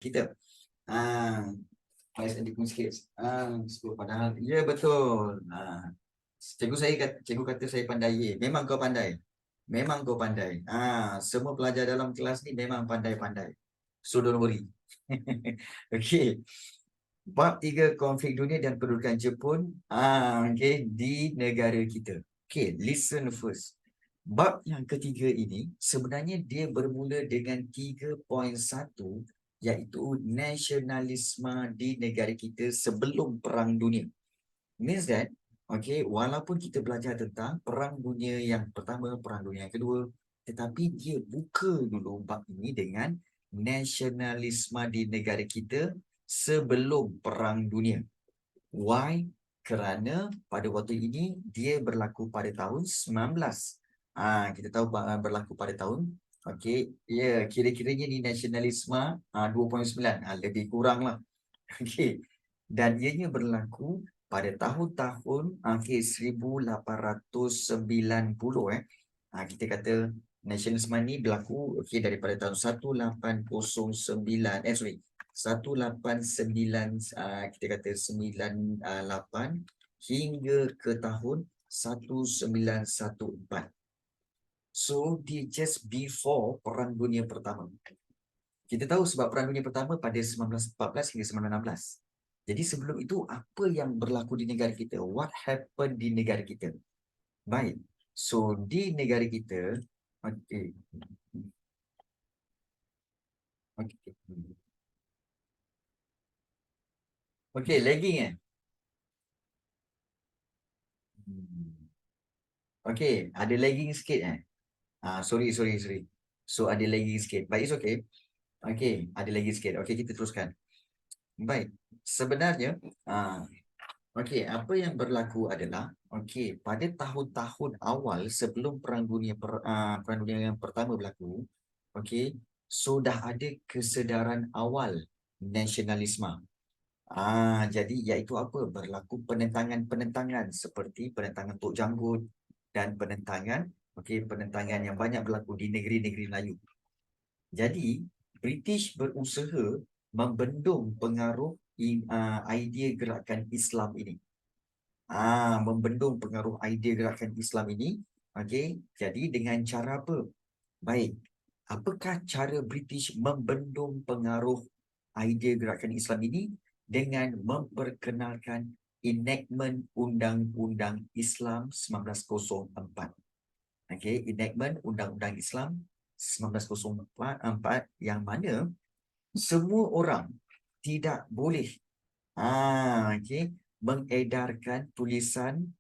kita. Baik, adik pun sikit. 10 padahal. Ya, betul. Cikgu kata saya pandai. Memang kau pandai. Memang kau pandai. Semua pelajar dalam kelas ni memang pandai-pandai. So don't worry. Okey. Bab 3 konflik dunia dan kedudukan Jepun di negara kita. Okay, listen first. Bab yang ketiga ini sebenarnya dia bermula dengan 3.1 iaitu nasionalisme di negara kita sebelum Perang Dunia. Means that, walaupun kita belajar tentang Perang Dunia yang pertama, Perang Dunia yang kedua, tetapi dia buka dulu bab ini dengan nasionalisme di negara kita sebelum Perang Dunia. Why? Kerana pada waktu ini dia berlaku pada tahun 19. Kita tahu berlaku pada tahun kira-kiranya ni nasionalisme 2.9, lebih kurang lah. Dan ianya berlaku pada tahun-tahun 1890. Kita kata nasionalisme ni berlaku daripada tahun 1899 kita kata 98 hingga ke tahun 1914. So dia just before Perang Dunia Pertama. Kita tahu sebab Perang Dunia Pertama pada 1914 hingga 1916. Jadi sebelum itu apa yang berlaku di negara kita? What happened di negara kita? Baik. So di negara kita, lagging ada lagging sikit sorry. So ada lagging sikit. Baik, it's okay. Ada lagging sikit. Kita teruskan. Baik. Sebenarnya apa yang berlaku adalah pada tahun-tahun awal sebelum Perang Dunia yang pertama berlaku, sudah ada kesedaran awal nasionalisme. Jadi iaitu apa? Berlaku penentangan seperti penentangan Tok Janggut dan penentangan yang banyak berlaku di negeri-negeri Melayu. Jadi British berusaha membendung pengaruh idea gerakan Islam ini. Membendung pengaruh idea gerakan Islam ini. Jadi dengan cara apa? Baik. Apakah cara British membendung pengaruh idea gerakan Islam ini? Dengan memperkenalkan enactment Undang-Undang Islam 1904. Enactment Undang-Undang Islam 1904 yang mana semua orang tidak boleh mengedarkan tulisan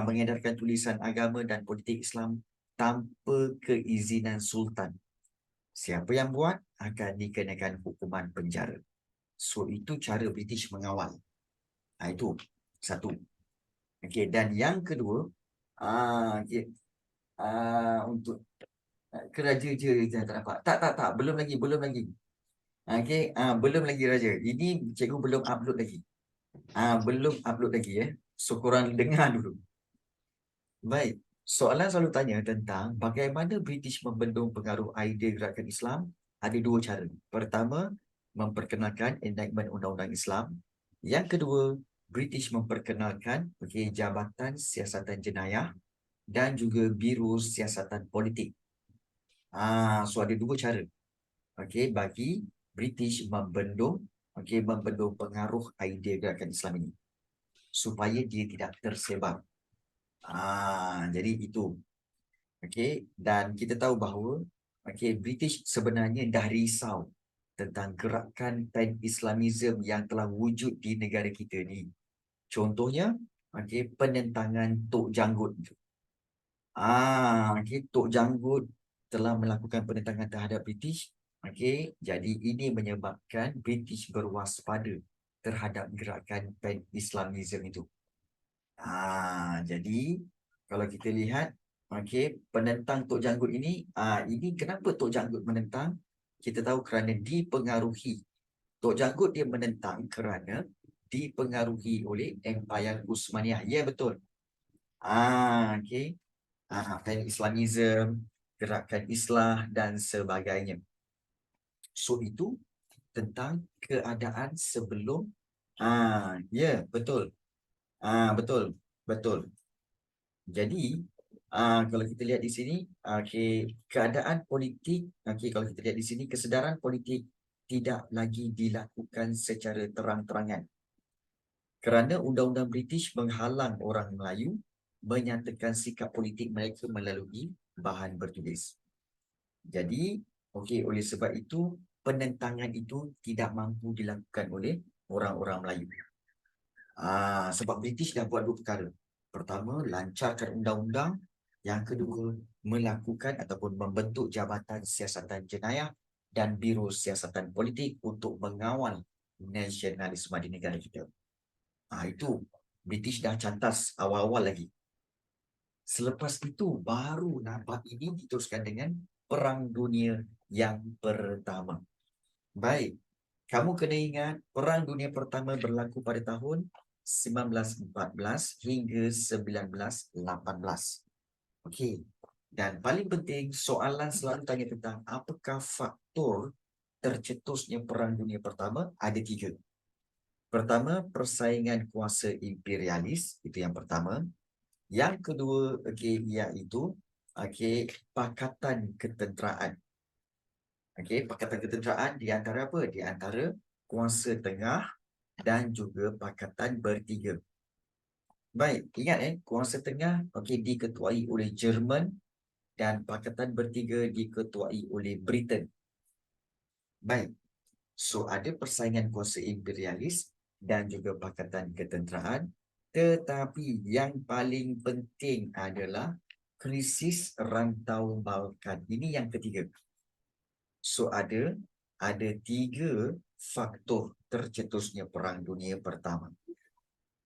mengedarkan tulisan agama dan politik Islam tanpa keizinan sultan. Siapa yang buat akan dikenakan hukuman penjara. So itu cara British mengawal. Itu satu. Dan yang kedua, untuk keraja je tak dapat. Tak, belum lagi. Belum lagi Raja. Ini cikgu belum upload lagi. Belum upload lagi So korang dengar dulu. Baik. Soalan selalu tanya tentang bagaimana British membendung pengaruh idea gerakan Islam. Ada dua cara. Pertama, memperkenalkan enactment Undang-Undang Islam. Yang kedua, British memperkenalkan Jabatan Siasatan Jenayah dan juga Biro Siasatan Politik. So ada dua cara bagi British membendung pengaruh idea gerakan Islam ini supaya dia tidak tersebar. Jadi itu. Dan kita tahu bahawa British sebenarnya dah risau tentang gerakan pan-Islamism yang telah wujud di negara kita ni. Contohnya, penentangan Tok Janggut. Tok Janggut telah melakukan penentangan terhadap British. Jadi ini menyebabkan British berwaspada terhadap gerakan pan-Islamism itu. Jadi kalau kita lihat penentang Tok Janggut ini kenapa Tok Janggut menentang? Kita tahu kerana dipengaruhi. Tok Janggut dia menentang kerana dipengaruhi oleh Empayar Uthmaniyah. Ya, betul. Pan-Islamism, gerakan Islah dan sebagainya. So itu tentang keadaan sebelum. Ya, betul. Betul. Betul. Jadi, kalau kita lihat di sini, keadaan politik, kalau kita lihat di sini, kesedaran politik tidak lagi dilakukan secara terang-terangan. Kerana Undang-Undang British menghalang orang Melayu menyatakan sikap politik mereka melalui bahan bertulis. Jadi, oleh sebab itu, penentangan itu tidak mampu dilakukan oleh orang-orang Melayu. Sebab British dah buat dua perkara. Pertama, lancarkan undang-undang. Yang kedua, melakukan ataupun membentuk Jabatan Siasatan Jenayah dan Biro Siasatan Politik untuk mengawal nasionalisme di negara kita. Itu British dah cantas awal-awal lagi. Selepas itu baru nampak ini diteruskan dengan Perang Dunia yang Pertama. Baik, kamu kena ingat Perang Dunia Pertama berlaku pada tahun 1914 hingga 1918. Okey. Dan paling penting, soalan selalu tanya tentang apakah faktor tercetusnya Perang Dunia Pertama? Ada 3. Pertama, persaingan kuasa imperialis, itu yang pertama. Yang kedua, iaitu pakatan ketenteraan. Pakatan ketenteraan di antara apa? Di antara kuasa tengah dan juga pakatan bertiga. Baik, ingat kuasa tengah diketuai oleh Jerman dan pakatan bertiga diketuai oleh Britain. Baik. So, ada persaingan kuasa imperialis dan juga pakatan ketenteraan, tetapi yang paling penting adalah krisis rantau Balkan. Ini yang ketiga. So, ada 3 faktor tercetusnya Perang Dunia Pertama.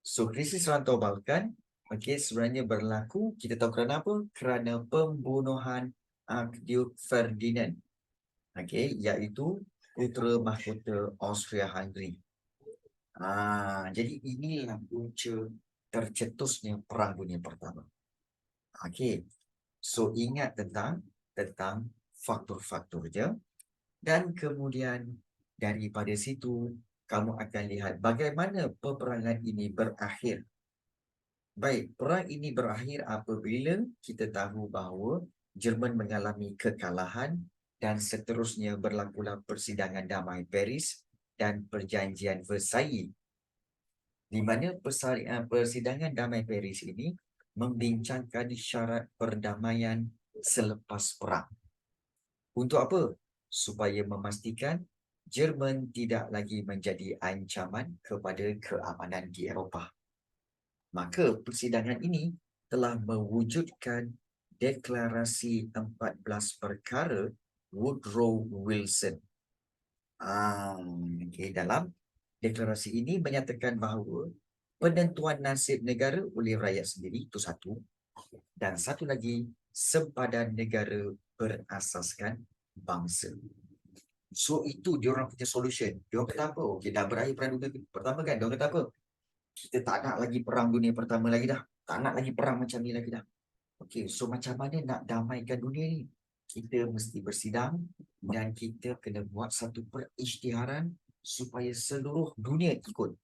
So, krisis rantau Balkan, sebenarnya berlaku, kita tahu kerana apa? Kerana pembunuhan Archduke Ferdinand, iaitu putera mahkota Austria-Hungary. Jadi inilah punca tercetusnya Perang Dunia Pertama. So ingat tentang faktor-faktornya, dan kemudian daripada situ kamu akan lihat bagaimana peperangan ini berakhir. Baik, perang ini berakhir apabila kita tahu bahawa Jerman mengalami kekalahan dan seterusnya berlakulah persidangan damai Paris dan perjanjian Versailles, di mana persidangan damai Paris ini membincangkan syarat perdamaian selepas perang. Untuk apa? Supaya memastikan Jerman tidak lagi menjadi ancaman kepada keamanan di Eropah. Maka persidangan ini telah mewujudkan deklarasi 14 perkara Woodrow Wilson. Dalam deklarasi ini menyatakan bahawa penentuan nasib negara oleh rakyat sendiri, itu satu. Dan satu lagi, sempadan negara berasaskan bangsa. So itu diorang punya solution. Diorang kata apa? Dah berakhir Perang Dunia Pertama kan? Diorang kata apa? Kita tak nak lagi Perang Dunia Pertama lagi dah. Tak nak lagi perang macam ni lagi dah. So macam mana nak damaikan dunia ni? Kita mesti bersidang dan kita kena buat satu perisytiharan supaya seluruh dunia ikut.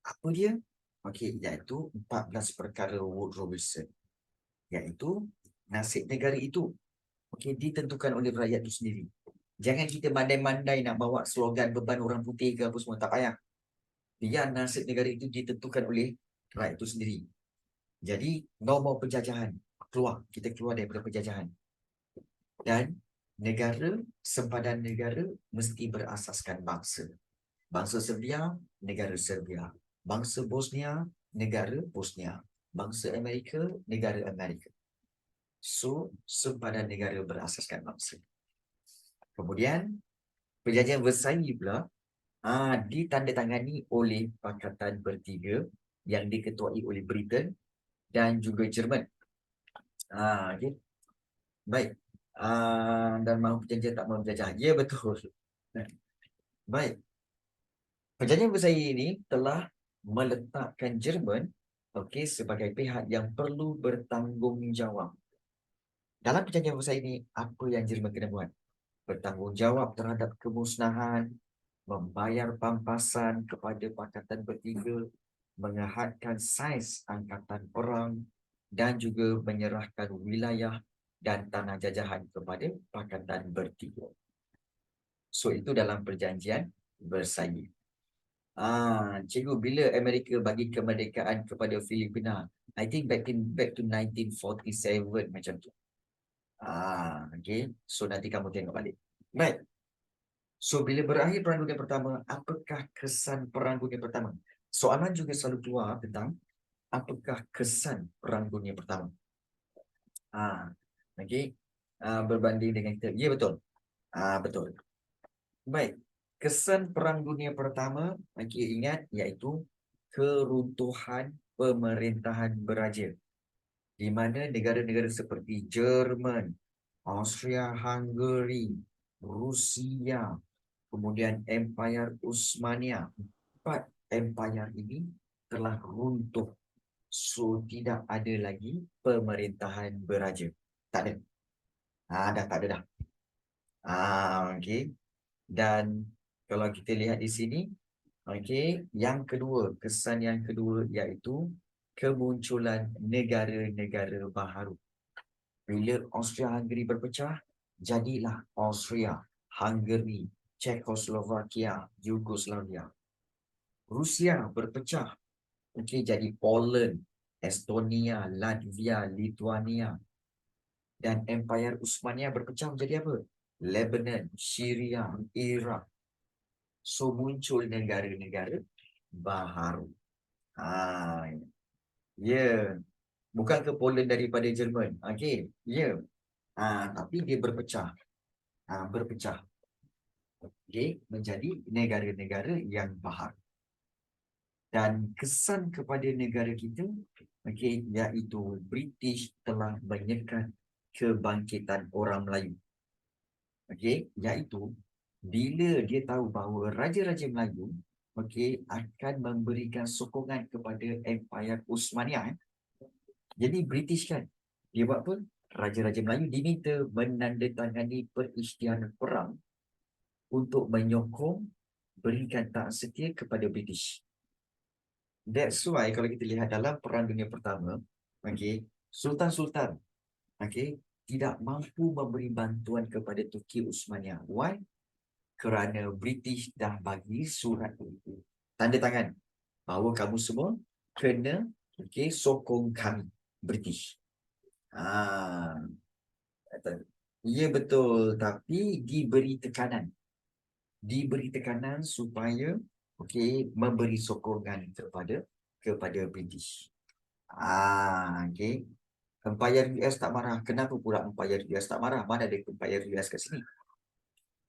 Apa dia? Iaitu 14 perkara Woodrow Wilson. Iaitu nasib negara itu ditentukan oleh rakyat itu sendiri. Jangan kita mandai-mandai nak bawa slogan beban orang putih ke apa semua, tak payah. Biar nasib negara itu ditentukan oleh rakyat itu sendiri. Jadi, no more penjajahan. Kita keluar daripada penjajahan. Dan sempadan negara mesti berasaskan bangsa. Bangsa Serbia, negara Serbia. Bangsa Bosnia, negara Bosnia. Bangsa Amerika, negara Amerika. So, sempadan negara berasaskan bangsa. Kemudian, perjanjian Versailles pula ditandatangani oleh Pakatan Bertiga yang diketuai oleh Britain dan juga Jerman. Baik. Dan mahu perjanjian tak mahu menjajah. Ya, betul. Baik. Perjanjian Versailles ini telah meletakkan Jerman sebagai pihak yang perlu bertanggungjawab. Dalam perjanjian Versailles ini, apa yang Jerman kena buat? Bertanggungjawab terhadap kemusnahan membayar pampasan kepada Pakatan Bertiga, mengehadkan saiz angkatan perang dan juga menyerahkan wilayah dan tanah jajahan kepada Pakatan Bertiga. So itu dalam perjanjian Versailles. Cikgu, bila Amerika bagi kemerdekaan kepada Filipina? I think back to 1947 macam tu. Okay. So nanti kamu tengok balik. Baik. So bila berakhir Perang Dunia Pertama, apakah kesan Perang Dunia Pertama? Soalan juga selalu keluar tentang apakah kesan Perang Dunia Pertama. Okay. Berbanding dengan kita. Ya, betul. Betul. Baik. Kesan Perang Dunia Pertama, okay, ingat, iaitu keruntuhan pemerintahan beraja. Di mana negara-negara seperti Jerman, Austria-Hungary, Rusia, kemudian Empire Utsmania. 4 empire ini telah runtuh. So, tidak ada lagi pemerintahan beraja. Tak ada. Dah tak ada dah. Okay. Dan kalau kita lihat di sini, okay, yang kedua, kesan yang kedua iaitu kemunculan negara-negara baharu. Bila Austria-Hungary berpecah, jadilah Austria, Hungary, Czechoslovakia, Yugoslavia. Rusia berpecah, okay, jadi Poland, Estonia, Latvia, Lithuania. Dan Empire Utsmania berpecah menjadi apa? Lebanon, Syria, Iraq. So muncul negara-negara baharu. Ya. Bukan ke Poland daripada Jerman. Okey. Ya. Tapi dia berpecah. Berpecah. Okey, menjadi negara-negara yang baharu. Dan kesan kepada negara kita, okey, iaitu British telah menyekat kebangkitan orang Melayu. Okey, iaitu bila dia tahu bahawa Raja-Raja Melayu, okey, akan memberikan sokongan kepada Empire Utsmania. Jadi British kan, dia buat apa? Raja-Raja Melayu diminta menandatangani perisytiharan perang untuk menyokong berikan taat setia kepada British. That's why kalau kita lihat dalam Perang Dunia Pertama, okay, Sultan-Sultan, okay, tidak mampu memberi bantuan kepada Turki Utsmania. Why? Kerana British dah bagi surat itu, tanda tangan, bahawa kamu semua kena, okay, sokong kami, British. Ya, betul, tapi diberi tekanan. Diberi tekanan supaya, okay, memberi sokongan kepada British. Okay. Empire US tak marah. Kenapa pula Empire US tak marah? Mana ada Empire US kat sini?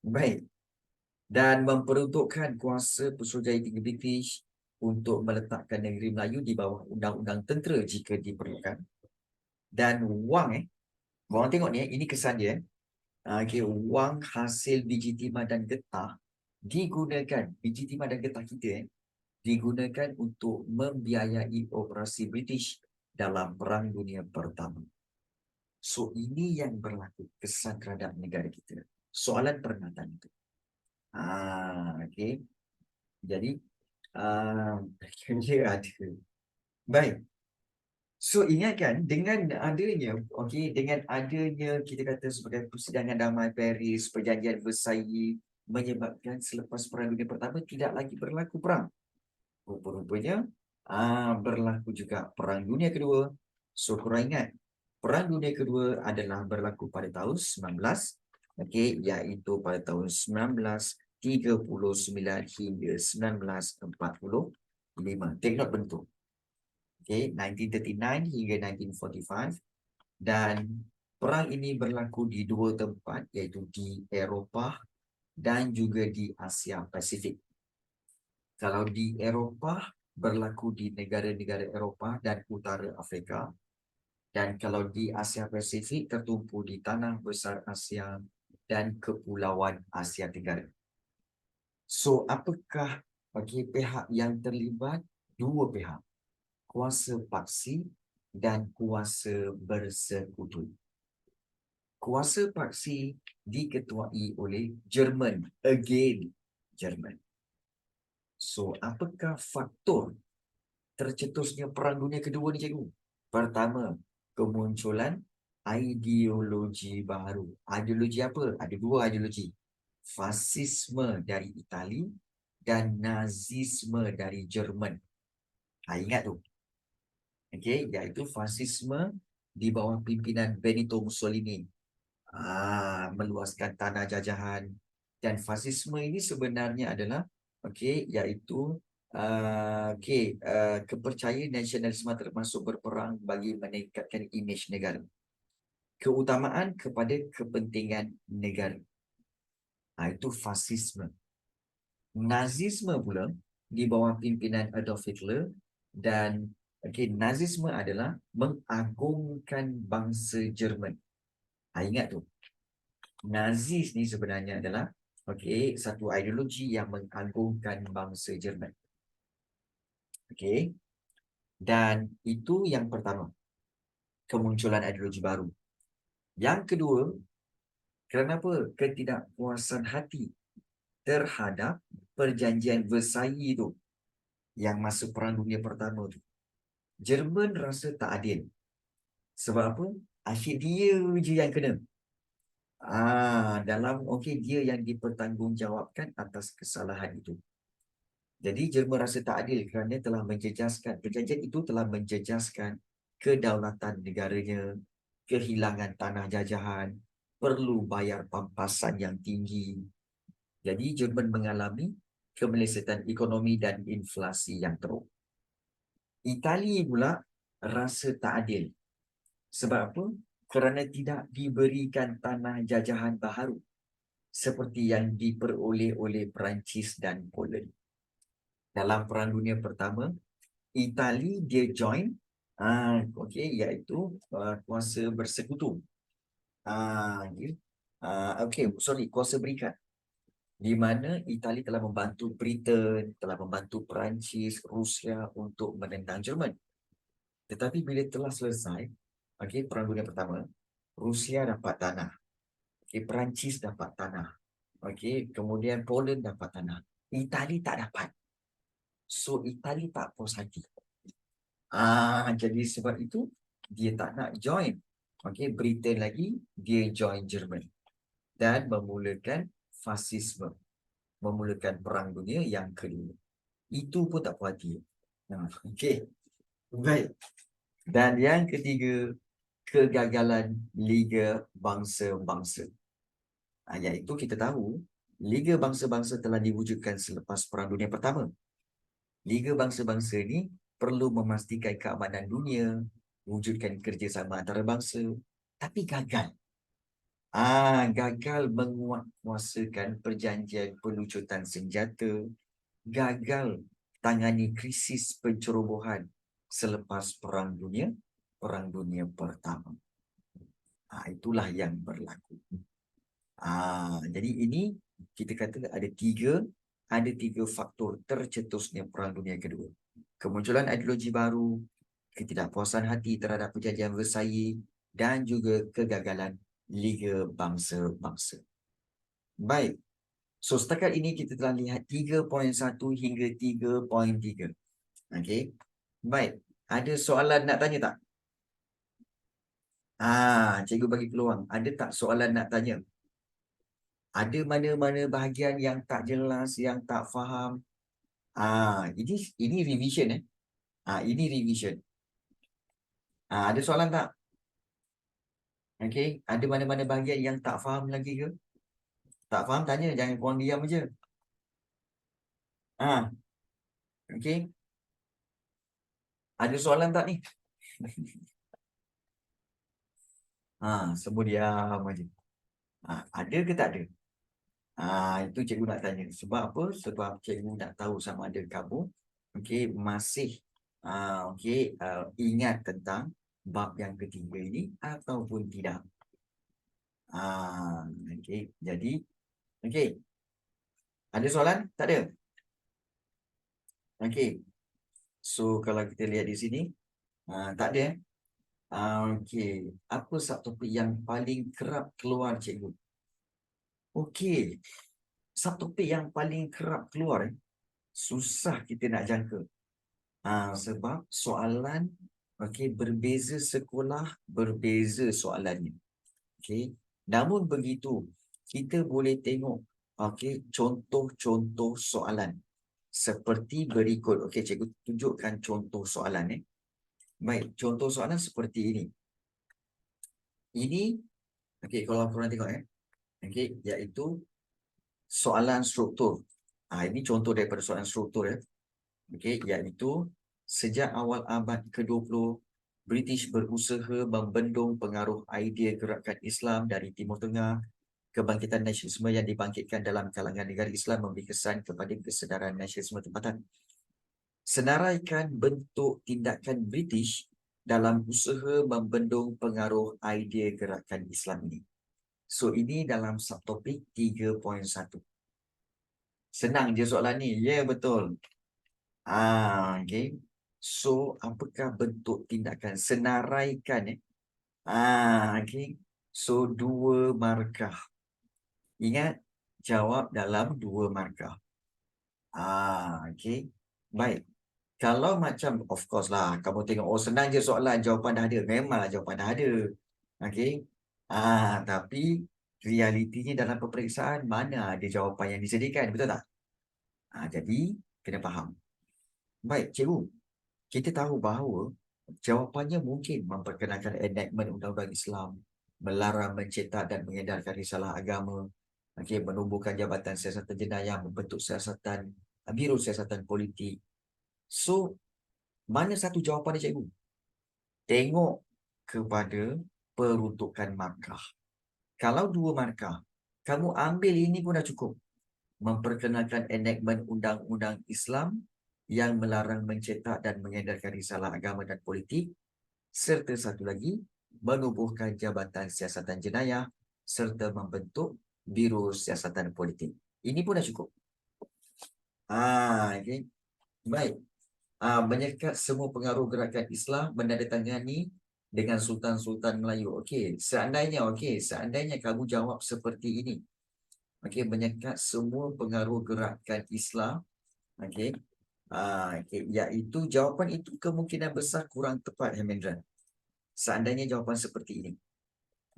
Baik. Dan memperuntukkan kuasa Pesuruhjaya tinggi British untuk meletakkan negeri Melayu di bawah undang-undang tentera jika diperlukan. Dan wang, korang tengok ni, ini kesan dia. Okay, wang hasil biji timah dan getah digunakan, biji timah dan getah kita digunakan untuk membiayai operasi British dalam Perang Dunia Pertama. So, ini yang berlaku kesan terhadap negara kita. Soalan perkhidmatan itu. Okay. Jadi, dia ada. Baik. So, ingatkan dengan adanya, okay, dengan adanya kita kata sebagai persidangan damai Paris, perjanjian Versailles, menyebabkan selepas Perang Dunia Pertama tidak lagi berlaku perang. Rupa-rupanya berlaku juga Perang Dunia Kedua. So, korang ingat, Perang Dunia Kedua adalah berlaku pada tahun 19, okay, iaitu pada tahun 1939 hingga 1945. Take note bentuk. Okay, 1939 hingga 1945. Dan perang ini berlaku di dua tempat, iaitu di Eropah dan juga di Asia Pasifik. Kalau di Eropah, berlaku di negara-negara Eropah dan Utara Afrika. Dan kalau di Asia Pasifik, tertumpu di Tanah Besar Asia dan Kepulauan Asia Tenggara. So, apakah bagi pihak yang terlibat? Dua pihak. Kuasa paksi dan kuasa bersekutu. Kuasa paksi diketuai oleh Jerman. Again, Jerman. So, apakah faktor tercetusnya Perang Dunia Kedua ni, cikgu? Pertama, kemunculan ideologi baru. Ideologi apa? Ada dua ideologi. Fasisme dari Itali dan Nazisme dari Jerman. Ingat tu. Okey, iaitu fasisme di bawah pimpinan Benito Mussolini. Meluaskan tanah jajahan, dan fasisme ini sebenarnya adalah iaitu kepercayaan nasionalisme termasuk berperang bagi meningkatkan imej negara, keutamaan kepada kepentingan negara. Itu fasisme. Nazisme pula di bawah pimpinan Adolf Hitler, dan Nazisme adalah mengagungkan bangsa Jerman. Ingat tu. Nazis ni sebenarnya adalah satu ideologi yang mengagungkan bangsa Jerman. Dan itu yang pertama, kemunculan ideologi baru. Yang kedua, kenapa ketidakpuasan hati terhadap perjanjian Versailles tu, yang masa Perang Dunia Pertama tu. Jerman rasa tak adil. Sebab apa? Asyik dia je yang kena. Dia yang dipertanggungjawabkan atas kesalahan itu. Jadi Jerman rasa tak adil kerana telah menjejaskan, perjanjian itu telah menjejaskan kedaulatan negaranya, kehilangan tanah jajahan, perlu bayar pampasan yang tinggi. Jadi Jerman mengalami kemelesetan ekonomi dan inflasi yang teruk. Itali pula rasa tak adil. Sebab apa? Kerana tidak diberikan tanah jajahan baharu seperti yang diperoleh oleh Perancis dan Poland. Dalam Perang Dunia Pertama, Itali dia join iaitu kuasa bersekutu. Kuasa berikat. Di mana Itali telah membantu Britain, telah membantu Perancis, Rusia untuk menentang Jerman. Tetapi bila telah selesai Perang Dunia Pertama, Rusia dapat tanah. Perancis dapat tanah. Kemudian Poland dapat tanah. Itali tak dapat. So Itali tak puas hati. Jadi sebab itu dia tak nak join. Britain lagi, dia join Jerman. Dan memulakan fasisme. Memulakan Perang Dunia yang kedua. Itu pun tak puas hati. Baik. Dan yang ketiga, kegagalan Liga Bangsa-Bangsa. Iaitu kita tahu, Liga Bangsa-Bangsa telah diwujudkan selepas Perang Dunia Pertama. Liga Bangsa-Bangsa ini perlu memastikan keamanan dunia, wujudkan kerjasama antarabangsa, tapi gagal. Gagal menguatkuasakan perjanjian pelucutan senjata, gagal tangani krisis pencerobohan selepas Perang Dunia Pertama. Itulah yang berlaku. Jadi ini kita kata ada tiga faktor tercetusnya Perang Dunia Kedua. Kemunculan ideologi baru, ketidakpuasan hati terhadap perjanjian Versailles, dan juga kegagalan Liga Bangsa-Bangsa. Baik. So setakat ini kita telah lihat 3.1 hingga 3.3. Baik. Ada soalan nak tanya tak? Cikgu bagi peluang. Ada tak soalan nak tanya? Ada mana-mana bahagian yang tak jelas, yang tak faham? Ini revision ini revision. Ada soalan tak? Ada mana-mana bahagian yang tak faham lagi ke? Tak faham tanya, jangan korang diam je. Ada soalan tak ni? Semua diam aja. Ada ke tak ada? Itu cikgu nak tanya. Sebab apa? Sebab cikgu nak tahu sama ada kamu masih ingat tentang bab yang ketiga ini ataupun tidak. Jadi ada soalan? Tak ada? So kalau kita lihat di sini tak ada. Apa subtopik yang paling kerap keluar cikgu? subtopik yang paling kerap keluar, susah kita nak jangka. Sebab soalan, berbeza sekolah, berbeza soalannya. Namun begitu, kita boleh tengok contoh-contoh soalan seperti berikut. Cikgu tunjukkan contoh soalan. Baik, contoh soalan seperti ini. Ini, kalau korang tengok iaitu soalan struktur. Ini contoh daripada soalan struktur iaitu sejak awal abad ke-20, British berusaha membendung pengaruh idea gerakan Islam dari Timur Tengah. Kebangkitan nasionalisme yang dibangkitkan dalam kalangan negara Islam memberi kesan kepada kesedaran nasionalisme tempatan. Senaraikan bentuk tindakan British dalam usaha membendung pengaruh idea gerakan Islam ini. So, ini dalam subtopik 3.1. Senang je soalan ni. Ya, betul. So, apakah bentuk tindakan? Senaraikan. So, 2 markah. Ingat, jawab dalam 2 markah. Baik. Kalau macam, of course lah, kamu tengok, senang je soalan, jawapan dah ada. Memanglah jawapan dah ada. Tapi realitinya dalam peperiksaan, mana ada jawapan yang disediakan, betul tak? Jadi, kena faham. Baik, cikgu. Kita tahu bahawa jawapannya mungkin memperkenalkan enactment Undang-Undang Islam, melarang mencetak dan mengedarkan risalah agama, menubuhkan Jabatan Siasatan Jenayah, membentuk siasatan, biro siasatan politik. So, mana satu jawapan dia, cikgu? Tengok kepada peruntukan markah. Kalau 2 markah, kamu ambil ini pun dah cukup. Memperkenalkan enactment Undang-Undang Islam yang melarang mencetak dan mengedarkan risalah agama dan politik, serta satu lagi, menubuhkan Jabatan Siasatan Jenayah serta membentuk Biro Siasatan Politik. Ini pun dah cukup. Baik. Menyekat semua pengaruh gerakan Islam menandatangani dengan Sultan-Sultan Melayu. Seandainya kamu jawab seperti ini. Menyekat semua pengaruh gerakan Islam. Iaitu jawapan itu kemungkinan besar kurang tepat, Hemendra. Seandainya jawapan seperti ini.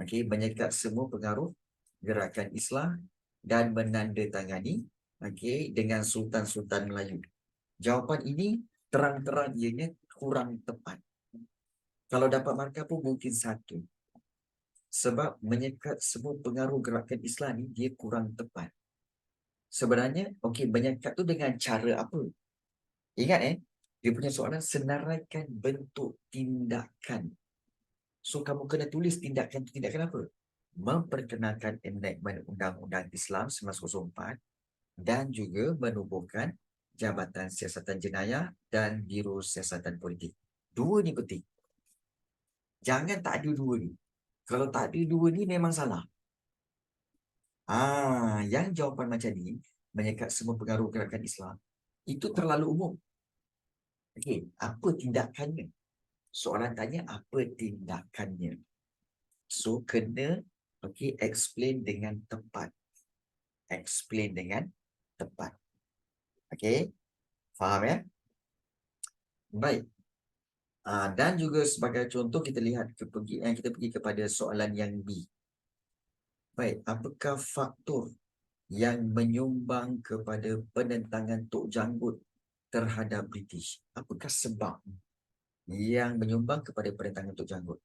Menyekat semua pengaruh gerakan Islam dan menandatangani dengan Sultan-Sultan Melayu. Jawapan ini terang-terang ianya kurang tepat. Kalau dapat markah pun mungkin 1. Sebab menyekat semua pengaruh gerakan Islam ni dia kurang tepat. Sebenarnya, menyekat tu dengan cara apa? Ingat dia punya soalan senaraikan bentuk tindakan. So, kamu kena tulis tindakan tu tindakan apa? Memperkenalkan enactment Undang-Undang Islam 1904 dan juga menubuhkan Jabatan Siasatan Jenayah dan Biro Siasatan Politik. 2 ni penting. Jangan tak ada 2 ni. Kalau tak ada 2 ni memang salah. Yang jawapan macam ni, menyekat semua pengaruh gerakan Islam, itu terlalu umum. Apa tindakannya? Soalan tanya apa tindakannya. So, kena explain dengan tepat. Explain dengan tepat. Faham ya? Baik. Dan juga sebagai contoh kita lihat kita pergi kepada soalan yang B. Baik, apakah faktor yang menyumbang kepada penentangan Tok Janggut terhadap British? Apakah sebab yang menyumbang kepada penentangan Tok Janggut?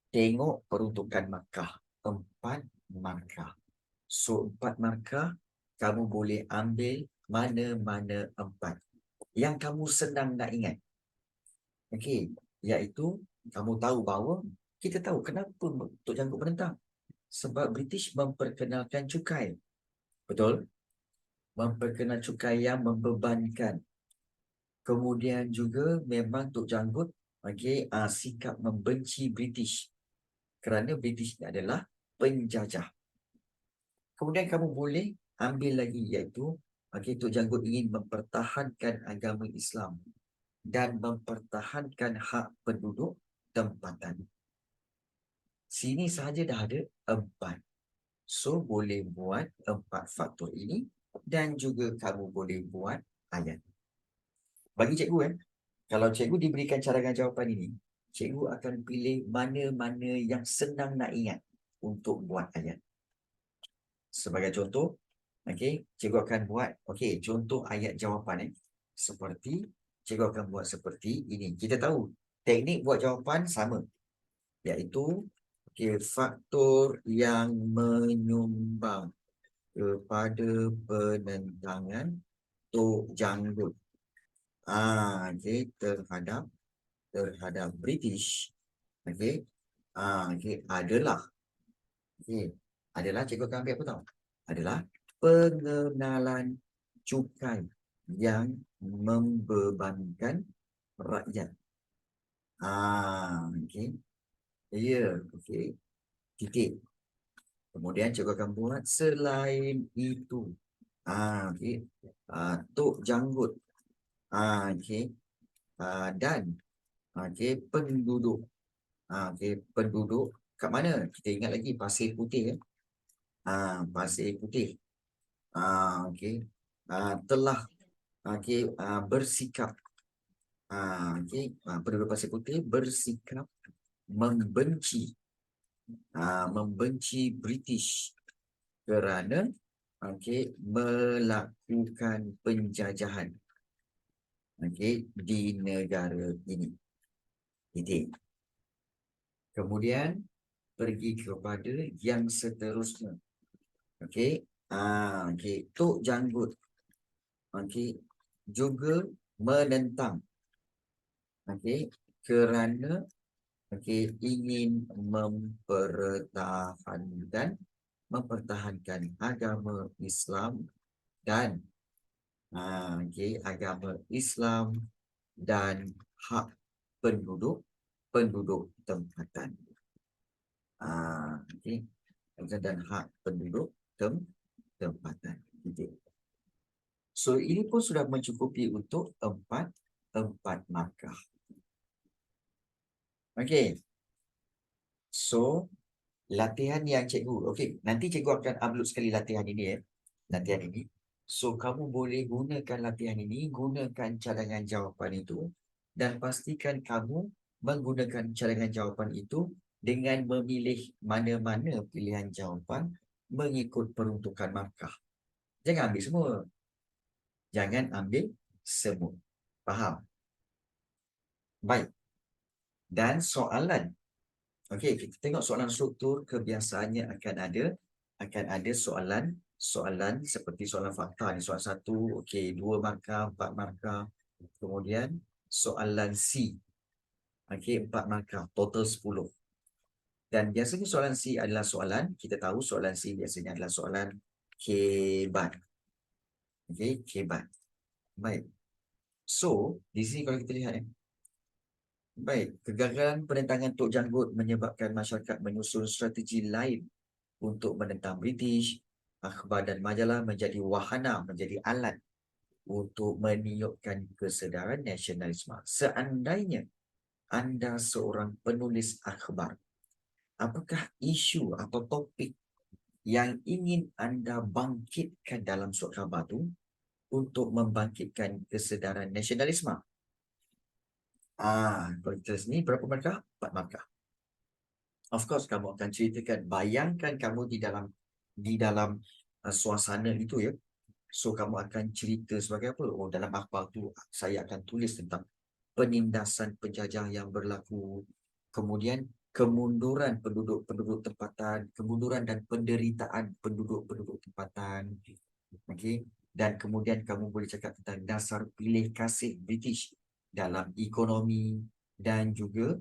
Tengok peruntukan markah. 4 markah. So, 4 markah, kamu boleh ambil mana-mana 4. Yang kamu senang nak ingat. Iaitu kamu tahu bahawa kita tahu kenapa Tok Janggut menentang. Sebab British memperkenalkan cukai. Betul? Memperkenal cukai yang membebankan. Kemudian juga memang Tok Janggut sikap membenci British. Kerana British ni adalah penjajah. Kemudian kamu boleh ambil lagi iaitu Tok Janggut ingin mempertahankan agama Islam dan mempertahankan hak penduduk tempatan. Sini sahaja dah ada 4. So, boleh buat 4 faktor ini dan juga kamu boleh buat ayat. Bagi cikgu, kalau cikgu diberikan cadangan jawapan ini, cikgu akan pilih mana-mana yang senang nak ingat untuk buat ayat. Sebagai contoh, cikgu akan buat, contoh ayat jawapan. Seperti, cikgu akan buat seperti ini. Kita tahu, teknik buat jawapan sama. Iaitu, faktor yang menyumbang kepada penentangan Tok Janggut. Terhadap British. Adalah. Adalah cikgu akan ambil apa tahu? Adalah pengenalan cukai yang membebankan rakyat. Titik. Kemudian cikgu akan buat selain itu. Tok Janggut. Dan penduduk. Penduduk kat mana? Kita ingat lagi Pasir Putih. Pasir Putih. Telah bersikap. Penduduk Pasir Putih bersikap membenci British kerana melakukan penjajahan di negara ini. Kemudian pergi kepada yang seterusnya. Tok Janggut juga menentang kerana ingin mempertahankan agama Islam dan agama Islam dan hak penduduk tempatan. Dan hak penduduk tempatan. So, ini pun sudah mencukupi untuk 4 markah. So, latihan yang cikgu, nanti cikgu akan upload sekali latihan ini. Latihan ini. So, kamu boleh gunakan latihan ini, gunakan cadangan jawapan itu dan pastikan kamu menggunakan cadangan jawapan itu dengan memilih mana-mana pilihan jawapan mengikut peruntukan markah. Jangan ambil semua. Jangan ambil semua. Faham? Baik. Dan soalan. Kita tengok soalan struktur, kebiasaannya akan ada soalan seperti soalan fakta ni, soalan 1, 2 markah, 4 markah. Kemudian soalan C. 4 markah, total 10. Dan biasanya soalan C adalah soalan, kita tahu soalan C biasanya adalah soalan kebat. Kebat. Baik. So, di sini kalau kita lihat baik, kegagalan penentangan Tok Janggut menyebabkan masyarakat menyusun strategi lain untuk menentang British. Akhbar dan majalah menjadi wahana, menjadi alat untuk meniupkan kesedaran nasionalisme. Seandainya anda seorang penulis akhbar, apakah isu atau topik yang ingin anda bangkitkan dalam surat khabar itu untuk membangkitkan kesedaran nasionalisme? Kalau kita sini berapa markah? 4 markah. Of course, kamu akan ceritakan, bayangkan kamu di dalam suasana itu ya. So, kamu akan cerita sebagai apa? Dalam akhbar tu saya akan tulis tentang penindasan penjajah yang berlaku, kemudian kemunduran penduduk tempatan, kemunduran dan penderitaan penduduk tempatan. Dan kemudian kamu boleh cakap tentang dasar pilih kasih British dalam ekonomi dan juga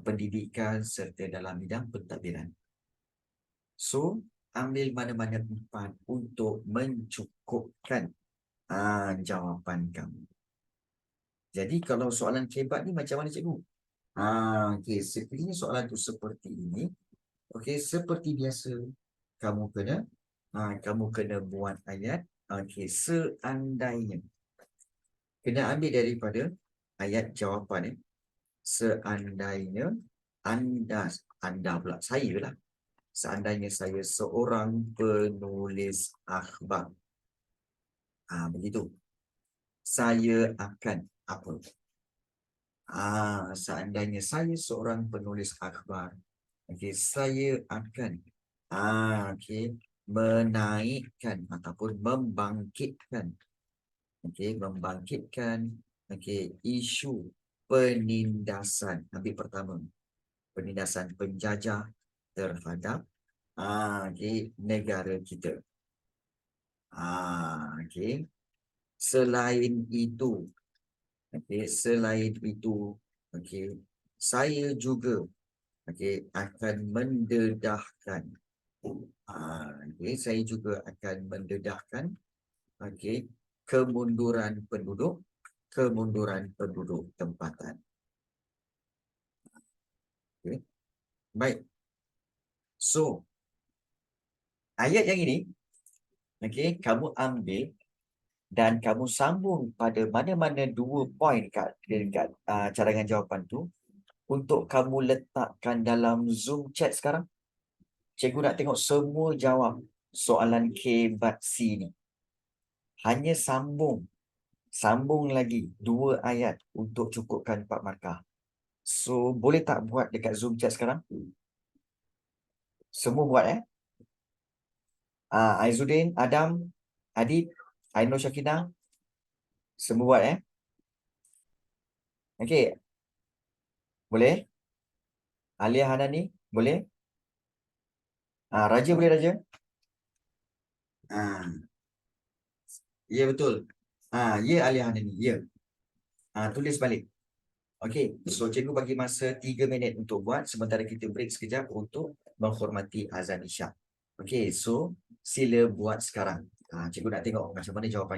pendidikan serta dalam bidang pentadbiran. So, ambil mana-mana 4 untuk mencukupkan jawapan kamu. Jadi, kalau soalan kebat ni macam mana cikgu? Sekiranya soalan tu seperti ini, seperti biasa, kamu kena buat ayat. Seandainya. Kena ambil daripada ayat jawapan. Seandainya anda pula, saya lah. Seandainya saya seorang penulis akhbar. Begitu. Saya akan apa? Seandainya saya seorang penulis akhbar. Okey, saya akan menaikkan ataupun membangkitkan. Membangkitkan isu penindasan. Ambil pertama. Penindasan penjajah terhadap negara kita. Selain itu, saya juga akan mendedahkan. Saya juga akan mendedahkan kemunduran penduduk tempatan. Baik. So, ayat yang ini, kamu ambil dan kamu sambung pada mana-mana 2 poin dekat cadangan jawapan tu untuk kamu letakkan dalam Zoom chat sekarang. Cikgu nak tengok semua jawab soalan K, bat, C ni. Hanya sambung lagi 2 ayat untuk cukupkan 4 markah. So, boleh tak buat dekat Zoom chat sekarang? Semua buat Aizuddin, Adam, Adib, Ainur Syakina, semua buat Okey. Boleh? Alia Hanani, boleh? Raja boleh, Raja? Ya, betul. Ya, Alia Hanani, ya. Tulis balik. Okey, so cikgu bagi masa 3 minit untuk buat sementara kita break sekejap untuk menghormati azan isyak. Okey, so sila buat sekarang. Cikgu nak tengok macam mana jawapan